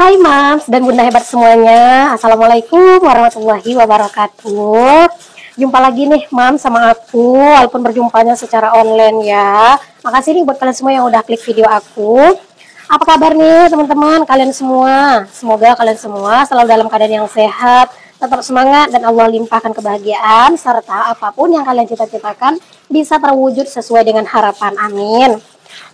Hai Mams dan Bunda hebat semuanya. Assalamualaikum warahmatullahi wabarakatuh. Jumpa lagi nih Mams sama aku, walaupun berjumpanya secara online ya. Makasih nih buat kalian semua yang udah klik video aku. Apa kabar nih teman-teman kalian semua? Semoga kalian semua selalu dalam keadaan yang sehat, tetap semangat dan Allah limpahkan kebahagiaan serta apapun yang kalian cita-citakan bisa terwujud sesuai dengan harapan. Amin.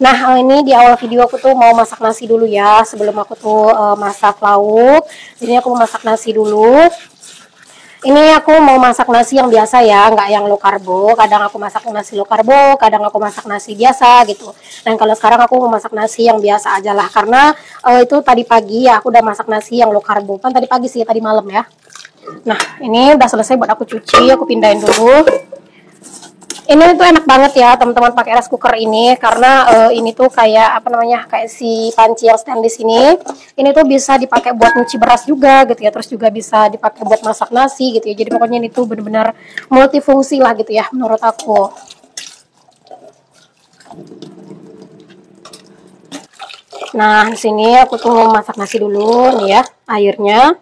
Nah, ini di awal video aku tuh mau masak nasi dulu ya. Sebelum aku tuh masak lauk, jadi aku mau masak nasi dulu. Ini aku mau masak nasi yang biasa ya, nggak yang low karbo. Kadang aku masak nasi low karbo, kadang aku masak nasi biasa gitu. Dan kalau sekarang aku mau masak nasi yang biasa aja lah, karena itu tadi pagi ya aku udah masak nasi yang low karbo. Kan tadi pagi sih, tadi malam ya. Nah, ini udah selesai buat aku cuci, aku pindahin dulu. Ini tuh enak banget ya teman-teman pakai rice cooker ini, karena ini tuh kayak apa namanya, kayak si panci yang stainless ini tuh bisa dipakai buat nyuci beras juga gitu ya, terus juga bisa dipakai buat masak nasi gitu ya. Jadi pokoknya ini tuh benar-benar multifungsi lah gitu ya menurut aku. Nah, di sini aku tuh mau masak nasi dulu nih ya, airnya.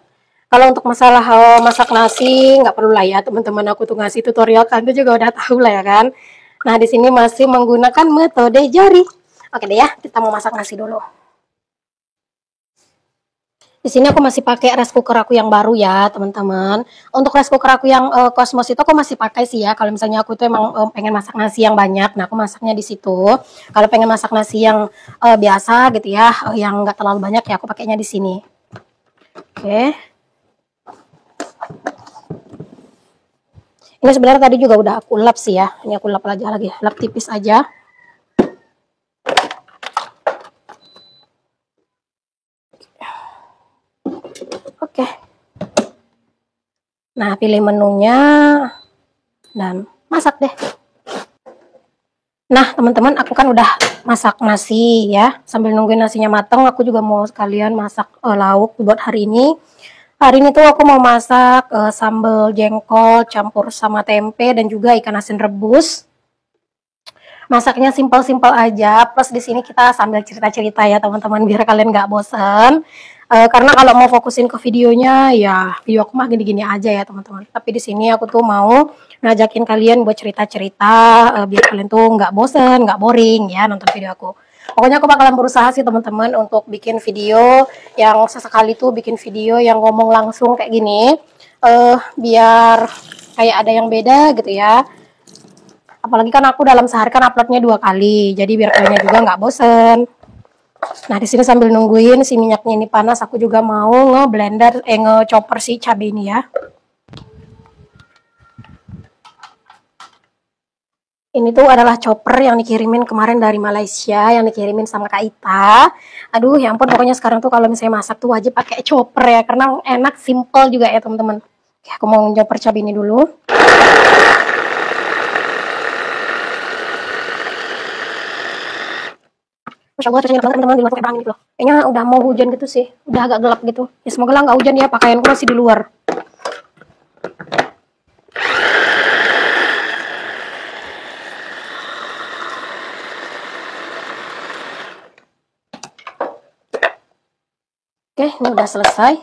Kalau untuk masalah masak nasi nggak perlu lah ya teman-teman, aku tuh ngasih tutorial kan itu juga udah tahu lah ya kan. Nah di sini masih menggunakan metode jari. Oke deh ya, kita mau masak nasi dulu. Di sini aku masih pakai rice cooker aku yang baru ya teman-teman. Untuk rice cooker aku yang Cosmos itu aku masih pakai sih ya. Kalau misalnya aku tuh emang pengen masak nasi yang banyak, nah aku masaknya di situ. Kalau pengen masak nasi yang biasa gitu ya, yang nggak terlalu banyak ya aku pakainya di sini. Oke. Ini sebenarnya tadi juga udah aku lap sih ya. Ini aku lap aja lagi, lap tipis aja. Oke. Nah, pilih menunya dan masak deh. Nah, teman-teman, aku kan udah masak nasi ya. Sambil nungguin nasinya matang, aku juga mau sekalian masak lauk buat hari ini. Hari ini tuh aku mau masak sambal jengkol campur sama tempe dan juga ikan asin rebus. Masaknya simpel-simpel aja. Plus di sini kita sambil cerita-cerita ya teman-teman, biar kalian nggak bosan. Karena kalau mau fokusin ke videonya, ya video aku mah gini-gini aja ya teman-teman. Tapi di sini aku tuh mau ngajakin kalian buat cerita-cerita, biar kalian tuh nggak bosan, nggak boring ya nonton video aku. Pokoknya aku bakalan berusaha sih teman-teman untuk bikin video yang sesekali tuh bikin video yang ngomong langsung kayak gini, biar kayak ada yang beda gitu ya. Apalagi kan aku dalam sehari kan uploadnya 2 kali, jadi biar kalian juga nggak bosen. Nah di sini sambil nungguin si minyaknya ini panas, aku juga mau ngechopper si cabai ini ya. Ini tuh adalah chopper yang dikirimin kemarin dari Malaysia, yang dikirimin sama Kak Ita. Aduh, ya ampun, pokoknya sekarang tuh kalau misalnya masak tuh wajib pakai chopper ya, karena enak, simple juga ya teman-teman. Oke, aku mau chopper cabai ini dulu. Masya Allah, cuacanya banget teman-teman, di luar tuh kayak berangin gitu loh. Kayaknya udah mau hujan gitu sih, udah agak gelap gitu. Ya semoga lah nggak hujan ya, pakaianku masih di luar. Oke, ini udah selesai.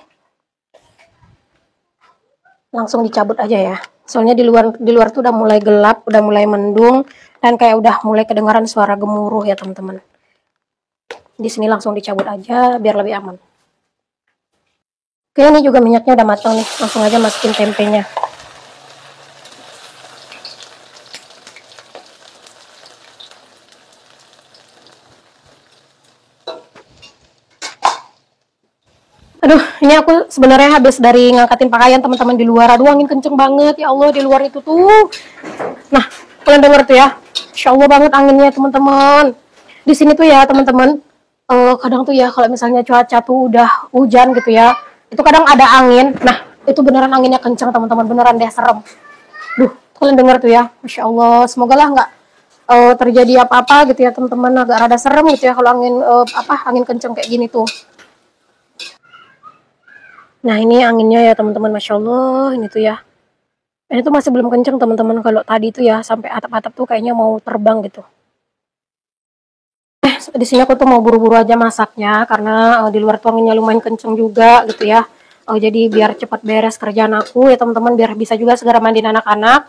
Langsung dicabut aja ya. Soalnya di luar tuh udah mulai gelap, udah mulai mendung, dan kayak udah mulai kedengaran suara gemuruh ya teman-teman. Di sini langsung dicabut aja biar lebih aman. Oke, ini juga minyaknya udah matang nih. Langsung aja masukin tempenya. Aduh, ini aku sebenarnya habis dari ngangkatin pakaian teman-teman di luar. Aduh, angin kenceng banget ya Allah di luar itu tuh. Nah, kalian denger tuh ya, Insya Allah banget anginnya teman-teman. Di sini tuh ya teman-teman, kadang tuh ya kalau misalnya cuaca tuh udah hujan gitu ya, itu kadang ada angin. Nah, itu beneran anginnya kenceng teman-teman, beneran deh serem. Duh, kalian denger tuh ya, Masya Allah. Semoga lah nggak terjadi apa-apa gitu ya teman-teman. Agak rada serem gitu ya kalau angin angin kenceng kayak gini tuh. Nah ini anginnya ya teman-teman, Masya Allah, ini tuh ya. Ini tuh masih belum kenceng teman-teman, kalau tadi tuh ya sampai atap-atap tuh kayaknya mau terbang gitu. di sini aku tuh mau buru-buru aja masaknya karena di luar tuh anginnya lumayan kenceng juga gitu ya. Jadi biar cepat beres kerjaan aku ya teman-teman, biar bisa juga segera mandiin anak-anak.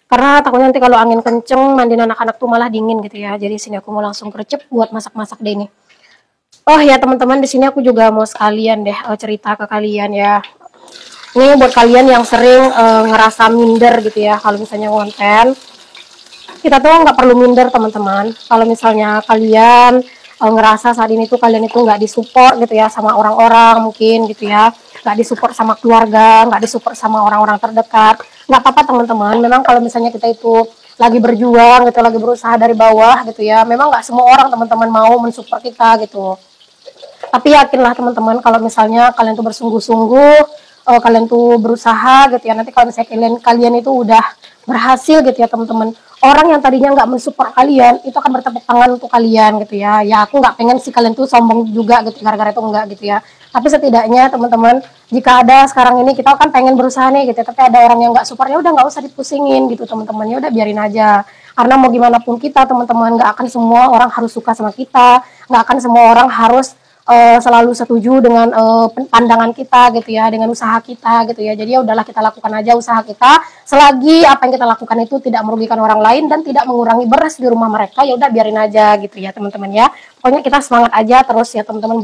Karena takutnya nanti kalau angin kenceng mandiin anak-anak tuh malah dingin gitu ya. Jadi sini aku mau langsung gercep buat masak-masak deh ini. Oh ya teman-teman, di sini aku juga mau sekalian deh cerita ke kalian ya. Ini buat kalian yang sering ngerasa minder gitu ya kalau misalnya konten. Kita tuh nggak perlu minder teman-teman. Kalau misalnya kalian ngerasa saat ini tuh kalian itu nggak disupport gitu ya sama orang-orang mungkin gitu ya, nggak disupport sama keluarga, nggak disupport sama orang-orang terdekat, nggak apa-apa teman-teman. Memang kalau misalnya kita itu lagi berjuang gitu, lagi berusaha dari bawah gitu ya, memang nggak semua orang teman-teman mau mensupport kita gitu. Tapi yakinlah teman-teman, kalau misalnya kalian tuh bersungguh-sungguh, kalian tuh berusaha gitu ya, nanti kalau misalnya kalian itu udah berhasil gitu ya teman-teman, orang yang tadinya nggak mensupport kalian itu akan bertepuk tangan untuk kalian gitu ya. Ya aku nggak pengen sih kalian tuh sombong juga gitu gara-gara itu, enggak gitu ya. Tapi setidaknya teman-teman, jika ada sekarang ini kita kan pengen berusaha nih gitu ya, tapi ada orang yang nggak support, ya udah nggak usah dipusingin gitu teman-teman, ya udah biarin aja. Karena mau gimana pun kita teman-teman, nggak akan semua orang harus suka sama kita, nggak akan semua orang harus selalu setuju dengan pandangan kita gitu ya, dengan usaha kita gitu ya. Jadi ya udahlah, kita lakukan aja usaha kita, selagi apa yang kita lakukan itu tidak merugikan orang lain dan tidak mengurangi beras di rumah mereka, ya udah biarin aja gitu ya teman-teman ya. Pokoknya kita semangat aja terus ya teman-teman,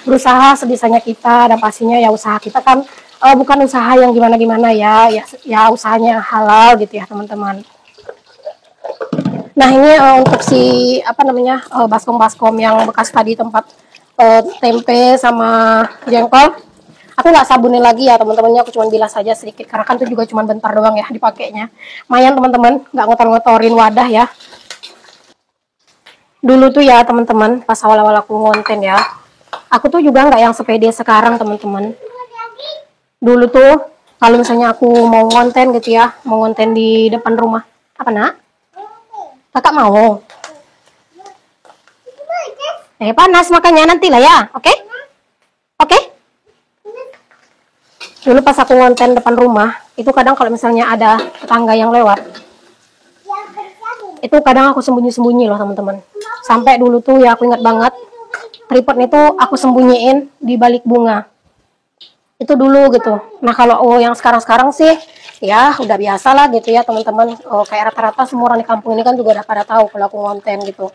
berusaha sebisanya kita, dan pastinya ya usaha kita kan bukan usaha yang gimana-gimana ya usahanya yang halal gitu ya teman-teman. Nah ini untuk si apa namanya baskom-baskom yang bekas tadi tempat tempe sama jengkol, aku nggak sabunin lagi ya teman-temannya, aku cuma bilas saja sedikit karena kan itu juga cuma bentar doang ya dipakainya. Lumayan teman-teman, nggak ngotor-ngotorin wadah ya. Dulu tuh ya teman-teman, pas awal-awal aku ngonten ya, aku tuh juga nggak yang sepede sekarang teman-teman. Dulu tuh kalau misalnya aku mau ngonten gitu ya, mau ngonten di depan rumah, apa nak? Kakak mau? Panas makanya nanti lah ya, oke? Okay? Oke? Okay? Dulu pas aku ngonten depan rumah, itu kadang kalau misalnya ada tetangga yang lewat, itu kadang aku sembunyi-sembunyi loh teman-teman. Sampai dulu tuh ya aku ingat banget, tripod itu aku sembunyiin di balik bunga. Itu dulu gitu. Nah kalau yang sekarang-sekarang sih, ya udah biasa lah gitu ya teman-teman. Kayak rata-rata semua orang di kampung ini kan juga udah pada tahu kalau aku ngonten gitu.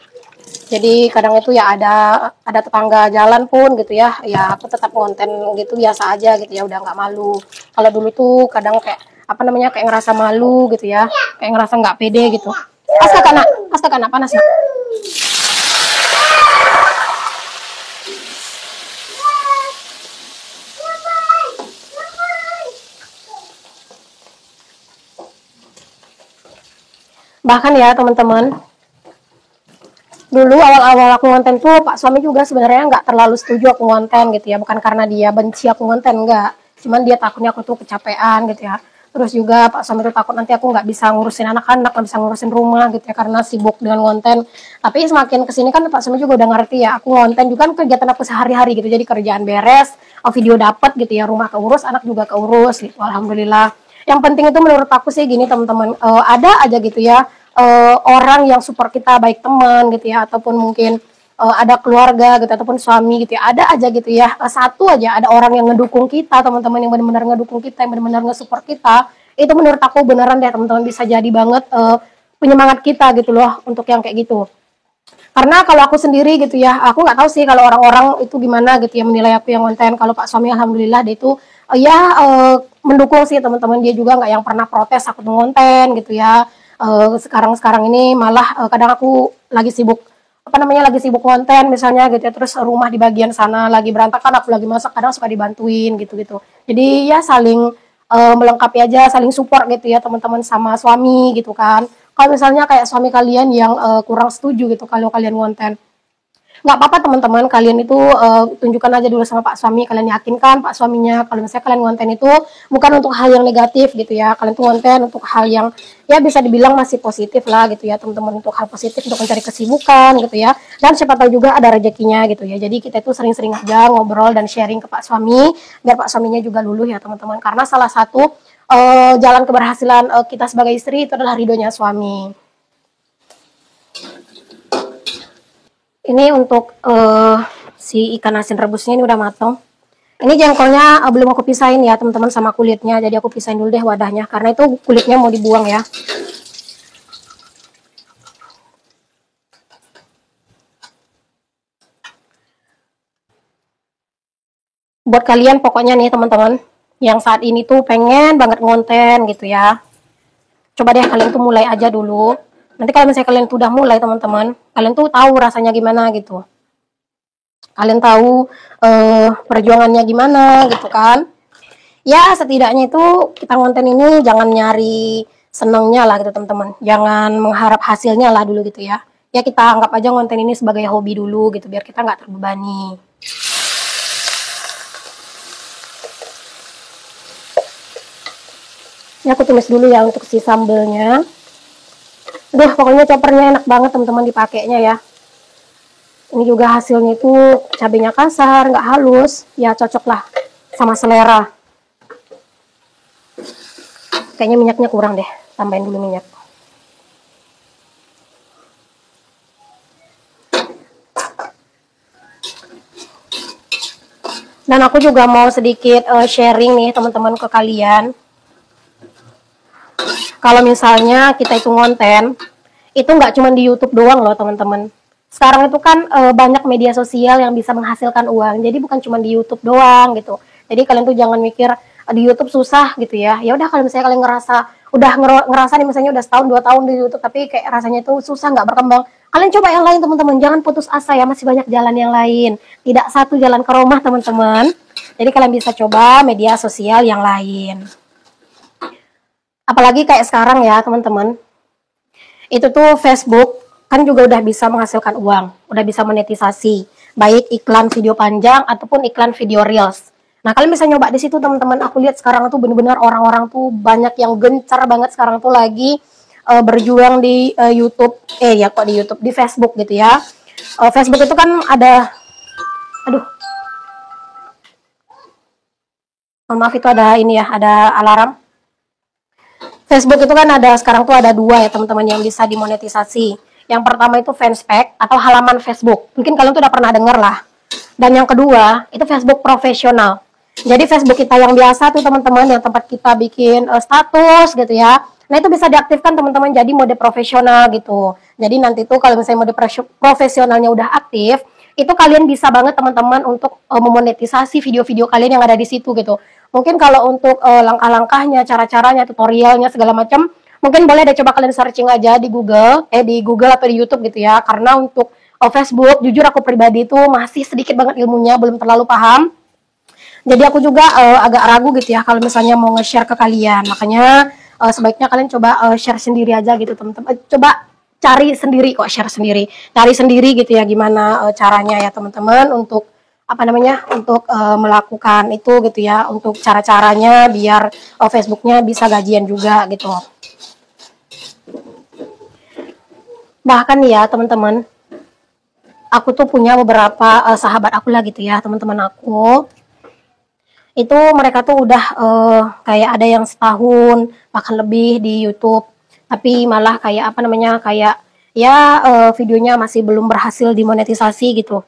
Jadi kadang itu ya ada tetangga jalan pun gitu ya aku tetap konten gitu biasa aja gitu ya, udah nggak malu. Kalau dulu tuh kadang kayak apa namanya, kayak ngerasa malu gitu ya, kayak ngerasa nggak pede gitu. Astaga nak panas nak. Bahkan ya teman-teman, dulu awal-awal aku ngonten tuh Pak suami juga sebenarnya nggak terlalu setuju aku ngonten gitu ya, bukan karena dia benci aku ngonten, enggak, cuman dia takutnya aku tuh kecapean gitu ya. Terus juga Pak suami tuh takut nanti aku nggak bisa ngurusin anak-anak, nggak bisa ngurusin rumah gitu ya karena sibuk dengan ngonten. Tapi semakin kesini kan Pak suami juga udah ngerti ya, aku ngonten juga kan kegiatan aku sehari-hari gitu, jadi kerjaan beres, video dapat gitu ya, rumah keurus, anak juga keurus gitu, alhamdulillah. Yang penting itu menurut aku sih gini teman-teman, ada aja gitu ya orang yang support kita, baik teman gitu ya, ataupun mungkin ada keluarga gitu, ataupun suami gitu ya, ada aja gitu ya, satu aja ada orang yang ngedukung kita teman-teman, yang benar-benar ngedukung kita, yang benar-benar nge-support kita, itu menurut aku beneran deh teman-teman, bisa jadi banget penyemangat kita gitu loh untuk yang kayak gitu. Karena kalau aku sendiri gitu ya, aku nggak tahu sih kalau orang-orang itu gimana gitu ya menilai aku yang konten. Kalau Pak suami alhamdulillah dia itu mendukung sih teman-teman, dia juga nggak yang pernah protes aku ngonten gitu ya. Sekarang ini malah kadang aku lagi sibuk apa namanya, lagi sibuk konten misalnya gitu ya, terus rumah di bagian sana lagi berantakan, aku lagi masak, kadang suka dibantuin gitu-gitu. Jadi ya saling melengkapi aja, saling support gitu ya teman-teman sama suami gitu kan. Kalau misalnya kayak suami kalian yang kurang setuju gitu kalau kalian konten, nggak apa-apa teman-teman, kalian itu tunjukkan aja dulu sama Pak suami, kalian yakinkan Pak suaminya kalau misalnya kalian konten itu bukan untuk hal yang negatif gitu ya, kalian tuh konten untuk hal yang ya bisa dibilang masih positif lah gitu ya teman-teman, untuk hal positif, untuk mencari kesibukan gitu ya, dan siapa tahu juga ada rezekinya gitu ya. Jadi kita itu sering-sering aja ngobrol dan sharing ke Pak suami biar Pak suaminya juga luluh ya teman-teman, karena salah satu jalan keberhasilan kita sebagai istri itu adalah ridhonya suami. Ini untuk si ikan asin rebusnya ini udah matang. Ini jengkolnya belum aku pisahin ya teman-teman sama kulitnya. Jadi aku pisahin dulu deh wadahnya karena itu kulitnya mau dibuang ya. Buat kalian pokoknya nih teman-teman yang saat ini tuh pengen banget ngonten gitu ya. Coba deh kalian tuh mulai aja dulu. Nanti kalau misalnya kalian tuh udah mulai teman-teman, kalian tuh tahu rasanya gimana gitu. Kalian tahu perjuangannya gimana gitu kan. Ya setidaknya itu kita konten ini jangan nyari senengnya lah gitu teman-teman. Jangan mengharap hasilnya lah dulu gitu ya. Ya kita anggap aja konten ini sebagai hobi dulu gitu biar kita nggak terbebani. Ini aku tumis dulu ya untuk si sambelnya. Duh pokoknya choppernya enak banget teman-teman dipakainya ya. Ini juga hasilnya itu cabenya kasar, nggak halus, ya cocok lah sama selera. Kayaknya minyaknya kurang deh, tambahin dulu minyak. Dan aku juga mau sedikit sharing nih teman-teman ke kalian. Kalau misalnya kita itu ngonten, itu nggak cuma di YouTube doang loh teman-teman. Sekarang itu kan banyak media sosial yang bisa menghasilkan uang. Jadi bukan cuma di YouTube doang gitu. Jadi kalian tuh jangan mikir di YouTube susah gitu ya. Ya udah kalau misalnya kalian ngerasa nih misalnya udah setahun 2 tahun di YouTube tapi kayak rasanya itu susah nggak berkembang. Kalian coba yang lain teman-teman. Jangan putus asa ya, masih banyak jalan yang lain. Tidak satu jalan ke Roma teman-teman. Jadi kalian bisa coba media sosial yang lain. Apalagi kayak sekarang ya teman-teman, itu tuh Facebook kan juga udah bisa menghasilkan uang, udah bisa monetisasi, baik iklan video panjang ataupun iklan video reels. Nah kalian bisa nyoba di situ teman-teman. Aku lihat sekarang tuh bener-bener orang-orang tuh banyak yang gencar banget sekarang tuh lagi berjuang di YouTube, ya kok di YouTube, di Facebook gitu ya. Facebook itu kan ada, aduh, maaf itu ada ini ya, ada alarm. Facebook itu kan ada sekarang tuh ada dua ya teman-teman yang bisa dimonetisasi. Yang pertama itu fanspage atau halaman Facebook. Mungkin kalian tuh udah pernah dengar lah. Dan yang kedua itu Facebook profesional. Jadi Facebook kita yang biasa tuh teman-teman yang tempat kita bikin status gitu ya. Nah itu bisa diaktifkan teman-teman jadi mode profesional gitu. Jadi nanti tuh kalau misalnya mode profesionalnya udah aktif, itu kalian bisa banget teman-teman untuk memonetisasi video-video kalian yang ada di situ gitu. Mungkin kalau untuk langkah-langkahnya, cara-caranya, tutorialnya segala macam, mungkin boleh deh coba kalian searching aja di Google atau di YouTube gitu ya. Karena untuk Facebook, jujur aku pribadi itu masih sedikit banget ilmunya, belum terlalu paham. Jadi aku juga agak ragu gitu ya kalau misalnya mau nge-share ke kalian. Makanya sebaiknya kalian coba share sendiri aja gitu teman-teman. Coba cari sendiri kok, share sendiri. Cari sendiri gitu ya gimana caranya ya teman-teman untuk apa namanya untuk melakukan itu gitu ya, untuk cara-caranya biar Facebooknya bisa gajian juga gitu. Bahkan ya teman-teman, aku tuh punya beberapa sahabat aku lah gitu ya, teman-teman aku itu mereka tuh udah kayak ada yang setahun bahkan lebih di YouTube, tapi malah kayak apa namanya kayak ya videonya masih belum berhasil dimonetisasi gitu.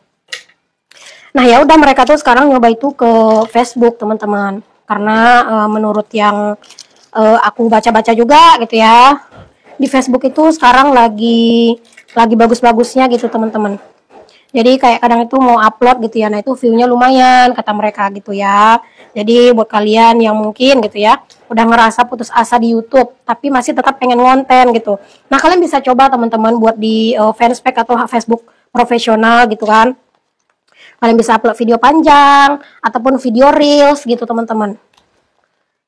Nah ya udah mereka tuh sekarang nyoba itu ke Facebook teman-teman, karena menurut yang aku baca-baca juga gitu ya, di Facebook itu sekarang lagi bagus-bagusnya gitu teman-teman. Jadi kayak kadang itu mau upload gitu ya, nah itu view-nya lumayan kata mereka gitu ya. Jadi buat kalian yang mungkin gitu ya, udah ngerasa putus asa di YouTube, tapi masih tetap pengen konten gitu. Nah kalian bisa coba teman-teman buat di fanspage atau Facebook profesional gitu kan. Kalian bisa upload video panjang ataupun video reels gitu teman-teman.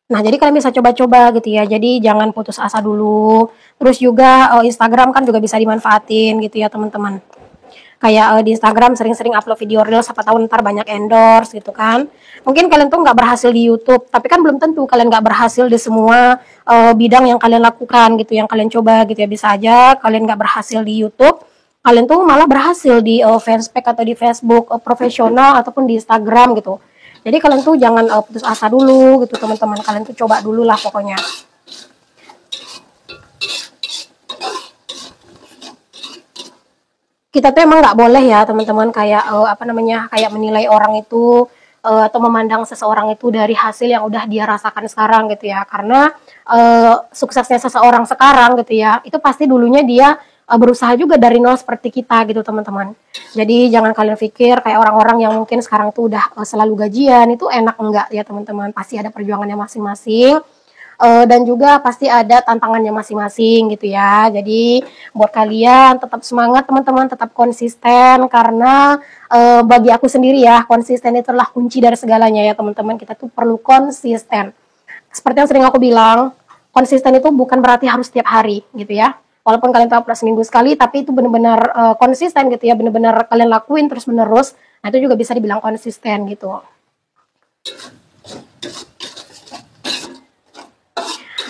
Nah, jadi kalian bisa coba-coba gitu ya. Jadi jangan putus asa dulu. Terus juga Instagram kan juga bisa dimanfaatin gitu ya teman-teman. Kayak di Instagram sering-sering upload video reels, siapa tahu ntar banyak endorse gitu kan. Mungkin kalian tuh nggak berhasil di YouTube, tapi kan belum tentu kalian nggak berhasil di semua bidang yang kalian lakukan gitu, yang kalian coba gitu ya. Bisa aja kalian nggak berhasil di YouTube, kalian tuh malah berhasil di fanspage atau di Facebook profesional ataupun di Instagram gitu. Jadi kalian tuh jangan putus asa dulu gitu teman-teman. Kalian tuh coba dulu lah pokoknya. kita tuh emang nggak boleh ya teman-teman kayak apa namanya kayak menilai orang itu atau memandang seseorang itu dari hasil yang udah dia rasakan sekarang gitu ya, karena suksesnya seseorang sekarang gitu ya itu pasti dulunya dia berusaha juga dari nol seperti kita gitu teman-teman. Jadi jangan kalian pikir kayak orang-orang yang mungkin sekarang tuh udah selalu gajian itu enak, enggak ya teman-teman, pasti ada perjuangannya masing-masing. Dan juga pasti ada tantangannya masing-masing gitu ya. Jadi buat kalian tetap semangat teman-teman, tetap konsisten karena bagi aku sendiri ya konsisten itu adalah kunci dari segalanya ya teman-teman. Kita tuh perlu konsisten. Seperti yang sering aku bilang, konsisten itu bukan berarti harus setiap hari gitu ya. Walaupun kalian tahu seminggu sekali, tapi itu benar-benar konsisten gitu ya, benar-benar kalian lakuin terus menerus. Nah itu juga bisa dibilang konsisten gitu.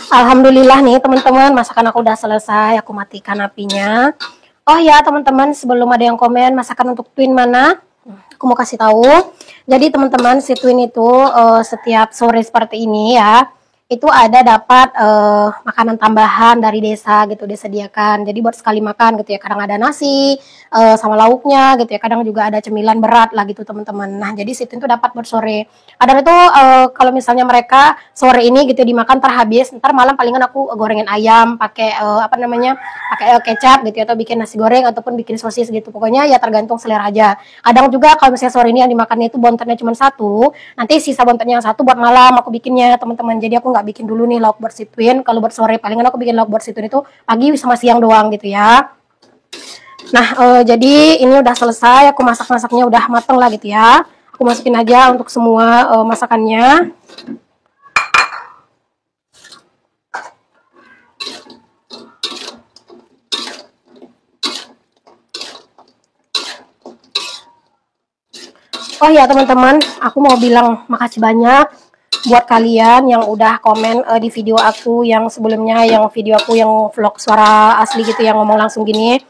Alhamdulillah nih teman-teman, masakan aku udah selesai, aku matikan apinya. Oh ya teman-teman, sebelum ada yang komen masakan untuk twin mana, aku mau kasih tahu. Jadi teman-teman, si twin itu setiap sore seperti ini ya, itu ada dapat makanan tambahan dari desa gitu disediakan. Jadi buat sekali makan gitu ya, kadang ada nasi sama lauknya gitu ya, kadang juga ada cemilan berat lah gitu teman-teman. Nah jadi si twin itu dapat buat sore. Kadang itu kalau misalnya mereka sore ini gitu dimakan terhabis, ntar malam palingan aku gorengin ayam pakai apa namanya pakai kecap gitu ya, atau bikin nasi goreng ataupun bikin sosis gitu. Pokoknya ya tergantung selera aja. Kadang juga kalau misalnya sore ini yang dimakannya itu bontennya cuma satu, nanti sisa bontennya yang satu buat malam aku bikinnya teman-teman. Jadi aku nggak bikin dulu nih lauk buat situin. Kalau buat sore palingan aku bikin lauk buat situin itu pagi sama siang doang gitu ya. Nah jadi ini udah selesai, aku masak-masaknya udah mateng lah gitu ya. Aku masukin aja untuk semua masakannya. Oh ya teman-teman, aku mau bilang makasih banyak buat kalian yang udah komen di video aku yang sebelumnya, yang video aku yang vlog suara asli gitu, yang ngomong langsung gini.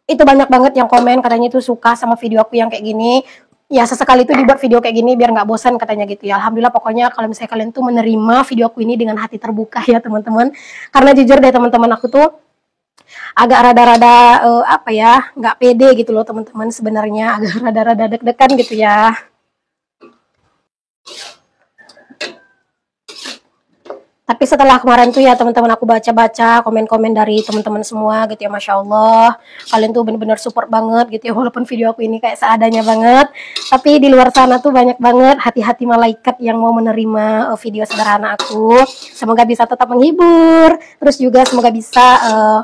Itu banyak banget yang komen katanya itu suka sama video aku yang kayak gini. Ya sesekali itu dibuat video kayak gini biar nggak bosan katanya gitu ya. Alhamdulillah pokoknya kalau misalnya kalian tuh menerima video aku ini dengan hati terbuka ya teman-teman. Karena jujur deh teman-teman, aku tuh agak rada-rada apa ya, nggak pede gitu loh teman-teman, sebenarnya agak rada-rada deg-degan gitu ya. Tapi setelah kemarin tuh ya teman-teman, aku baca-baca komen-komen dari teman-teman semua gitu ya, Masya Allah kalian tuh bener-bener support banget gitu ya, walaupun video aku ini kayak seadanya banget, tapi di luar sana tuh banyak banget hati-hati malaikat yang mau menerima video sederhana aku. Semoga bisa tetap menghibur, terus juga semoga bisa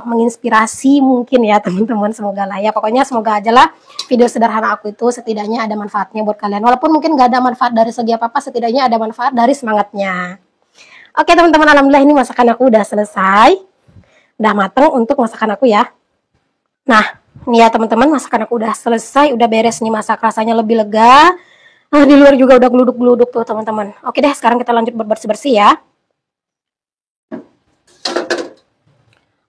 menginspirasi mungkin ya teman-teman, semoga lah ya, pokoknya semoga aja lah video sederhana aku itu setidaknya ada manfaatnya buat kalian, walaupun mungkin gak ada manfaat dari segi apa-apa, setidaknya ada manfaat dari semangatnya. Oke teman-teman, alhamdulillah ini masakan aku udah selesai, udah mateng untuk masakan aku ya. Nah ini ya teman-teman, masakan aku udah selesai, udah beres nih masak, rasanya lebih lega. Di luar juga udah geluduk-geluduk tuh teman-teman. Oke deh, sekarang kita lanjut buat bersih-bersih ya.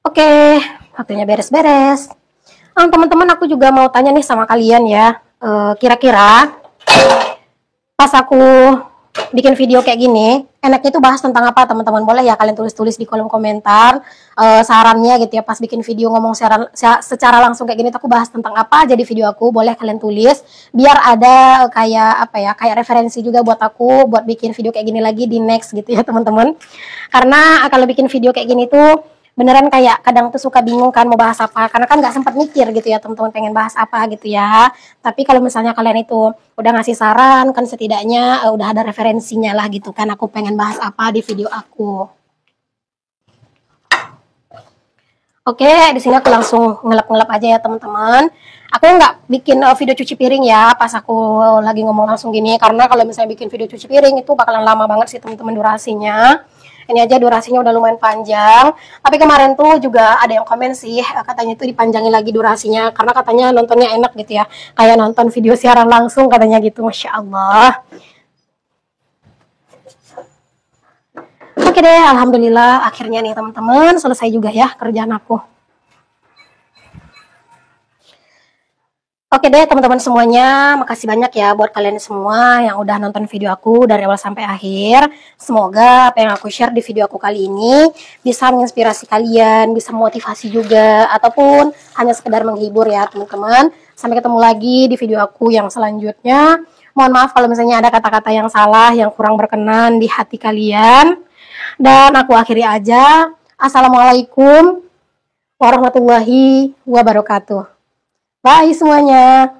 Oke, waktunya beres-beres. Teman-teman, aku juga mau tanya nih sama kalian ya, kira-kira pas aku bikin video kayak gini, enaknya itu bahas tentang apa teman-teman? Boleh ya kalian tulis-tulis di kolom komentar sarannya gitu ya, pas bikin video ngomong secara langsung kayak gini tuh aku bahas tentang apa aja di video aku, boleh kalian tulis biar ada kayak apa ya, kayak referensi juga buat aku buat bikin video kayak gini lagi di next gitu ya teman-teman. Karena kalau bikin video kayak gini tuh beneran kayak kadang tuh suka bingung kan mau bahas apa, karena kan nggak sempat mikir gitu ya teman-teman pengen bahas apa gitu ya. Tapi kalau misalnya kalian itu udah ngasih saran kan setidaknya udah ada referensinya lah gitu kan, aku pengen bahas apa di video aku. Oke, di sini aku langsung ngelap-ngelap aja ya teman-teman. Aku nggak bikin video cuci piring ya pas aku lagi ngomong langsung gini, karena kalau misalnya bikin video cuci piring itu bakalan lama banget sih teman-teman durasinya. Ini aja durasinya udah lumayan panjang. Tapi kemarin tuh juga ada yang komen sih, katanya itu dipanjangin lagi durasinya karena katanya nontonnya enak gitu ya, kayak nonton video siaran langsung katanya gitu. Masya Allah. Oke deh, alhamdulillah akhirnya nih teman-teman selesai juga ya kerjaan aku. Oke deh teman-teman semuanya, makasih banyak ya buat kalian semua yang udah nonton video aku dari awal sampai akhir. Semoga apa yang aku share di video aku kali ini bisa menginspirasi kalian, bisa motivasi juga, ataupun hanya sekedar menghibur ya teman-teman. Sampai ketemu lagi di video aku yang selanjutnya. Mohon maaf kalau misalnya ada kata-kata yang salah, yang kurang berkenan di hati kalian. Dan aku akhiri aja. Assalamualaikum warahmatullahi wabarakatuh. Bye semuanya.